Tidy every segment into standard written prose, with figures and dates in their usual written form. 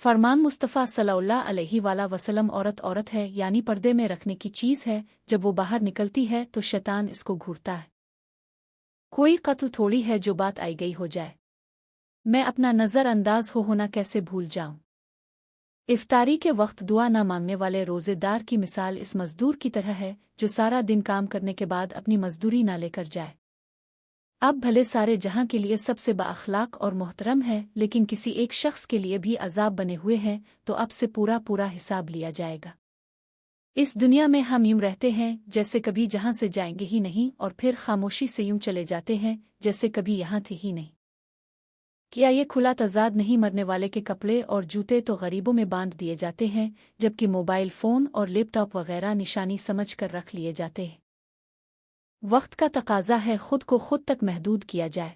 फरमान मुस्तफ़ा सल्लल्लाहु अलैहि वसल्लम औरत है यानी पर्दे में रखने की चीज़ है। जब वो बाहर निकलती है तो शैतान इसको घूरता है। कोई कत्ल थोड़ी है जो बात आई गई हो जाए। मैं अपना नज़रअंदाज होना कैसे भूल जाऊं। इफ्तारी के वक्त दुआ न मांगने वाले रोज़ेदार की मिसाल इस मज़दूर की तरह है जो सारा दिन काम करने के बाद अपनी मज़दूरी न लेकर जाए। अब भले सारे जहां के लिए सबसे बाअखलाक और मोहतरम है, लेकिन किसी एक शख्स के लिए भी अजाब बने हुए हैं, तो अब से पूरा हिसाब लिया जाएगा। इस दुनिया में हम यूं रहते हैं जैसे कभी जहां से जाएंगे ही नहीं, और फिर खामोशी से यूं चले जाते हैं जैसे कभी यहाँ थे ही नहीं। क्या ये खुला तजाद नहीं? मरने वाले के कपड़े और जूते तो गरीबों में बांट दिए जाते हैं, जबकि मोबाइल फ़ोन और लैपटॉप वगैरह निशानी समझ कर रख लिए जाते हैं। वक्त का तकाजा है खुद को खुद तक महदूद किया जाए।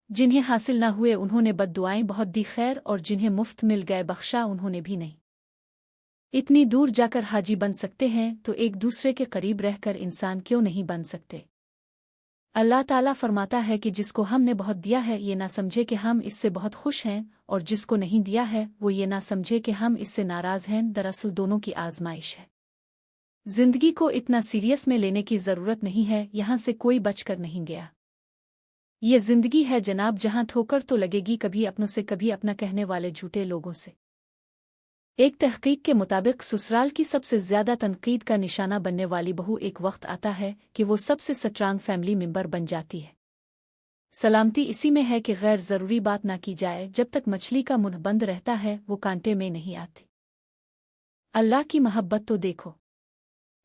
जिन्हें हासिल न हुए उन्होंने बद्दुआएं बहुत दी खैर, और जिन्हें मुफ्त मिल गए बख्शा उन्होंने भी नहीं। इतनी दूर जाकर हाजी बन सकते हैं तो एक दूसरे के करीब रहकर इंसान क्यों नहीं बन सकते? अल्लाह ताला फरमाता है कि जिसको हमने बहुत दिया है ये ना समझे कि हम इससे बहुत खुश हैं, और जिसको नहीं दिया है वो ये ना समझे कि हम इससे नाराज हैं। दरअसल दोनों की आजमाइश है। जिंदगी को इतना सीरियस में लेने की जरूरत नहीं है, यहां से कोई बचकर नहीं गया। ये जिंदगी है जनाब, जहां ठोकर तो लगेगी, कभी अपनों से कभी अपना कहने वाले झूठे लोगों से। एक तहकीक के मुताबिक ससुराल की सबसे ज्यादा तनकीद का निशाना बनने वाली बहू एक वक्त आता है कि वो सबसे स्ट्रांग फैमिली मेंबर बन जाती है। सलामती इसी में है कि गैर जरूरी बात ना की जाए। जब तक मछली का मुंह बंद रहता है वो कांटे में नहीं आती। अल्लाह की मोहब्बत तो देखो।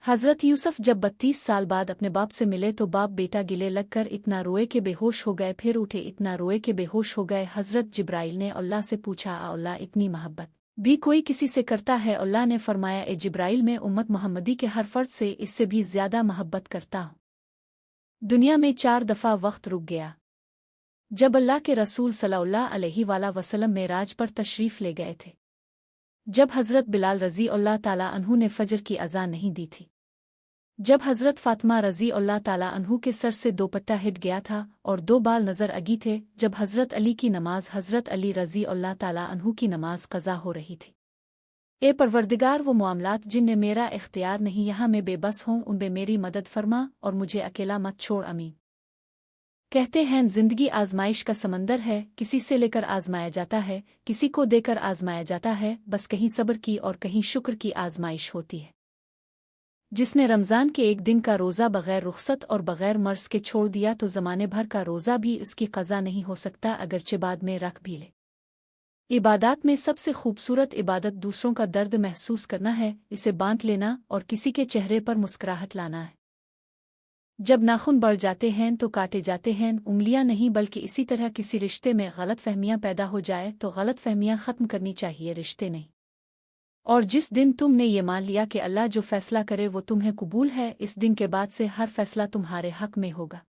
हज़रत यूसुफ जब 32 साल बाद अपने बाप से मिले तो बाप बेटा गिले लगकर इतना रोए कि बेहोश हो गए, फिर उठे, इतना रोए कि बेहोश हो गए। हज़रत जिब्राइल ने अल्लाह से पूछा, अल्लाह इतनी मोहब्बत भी कोई किसी से करता है? अल्लाह ने फरमाया, ए जिब्राइल, मैं उम्मत मोहम्मदी के हर फर्द से इससे भी ज्यादा मोहब्बत करता हूँ। दुनिया में 4 दफ़ा वक्त रुक गया। जब अल्लाह के रसूल सल्लल्लाहु अलैहि वसल्लम मेराज पर तशरीफ़ ले गए थे, जब हज़रत बिलाल रज़ी अल्लाह ताला अन्हु ने फजर की अज़ान नहीं दी थी, जब हज़रत फ़ातिमा रज़ी अल्लाह ताला अन्हु के सर से दोपट्टा हिट गया था और 2 बाल नज़र अगी थे, जब हज़रत अली की नमाज, हज़रत अली रज़ी अल्लाह ताला अन्हु की नमाज क़ज़ा हो रही थी। ए परवरदिगार, वो मामलात जिनमें मेरा इख्तियार नहीं, यहाँ मैं बेबस हूँ, उनमें मेरी मदद फरमा और मुझे अकेला मत छोड़। अमीन। कहते हैं जिंदगी आजमाइश का समंदर है, किसी से लेकर आजमाया जाता है, किसी को देकर आजमाया जाता है। बस कहीं सब्र की और कहीं शुक्र की आजमाइश होती है। जिसने रमज़ान के एक दिन का रोज़ा बग़ैर रुख़सत और बग़ैर मर्ज़ के छोड़ दिया तो ज़माने भर का रोज़ा भी इसकी क़ज़ा नहीं हो सकता, अगरचे बाद में रख भी ले। इबादत में सबसे खूबसूरत इबादत दूसरों का दर्द महसूस करना है, इसे बांट लेना और किसी के चेहरे पर मुस्कुराहट लाना है। जब नाखून बढ़ जाते हैं तो काटे जाते हैं, उंगलियां नहीं, बल्कि इसी तरह किसी रिश्ते में गलतफहमियां पैदा हो जाए तो गलतफहमियां ख़त्म करनी चाहिए, रिश्ते नहीं। और जिस दिन तुमने ये मान लिया कि अल्लाह जो फैसला करे वो तुम्हें कबूल है, इस दिन के बाद से हर फैसला तुम्हारे हक में होगा।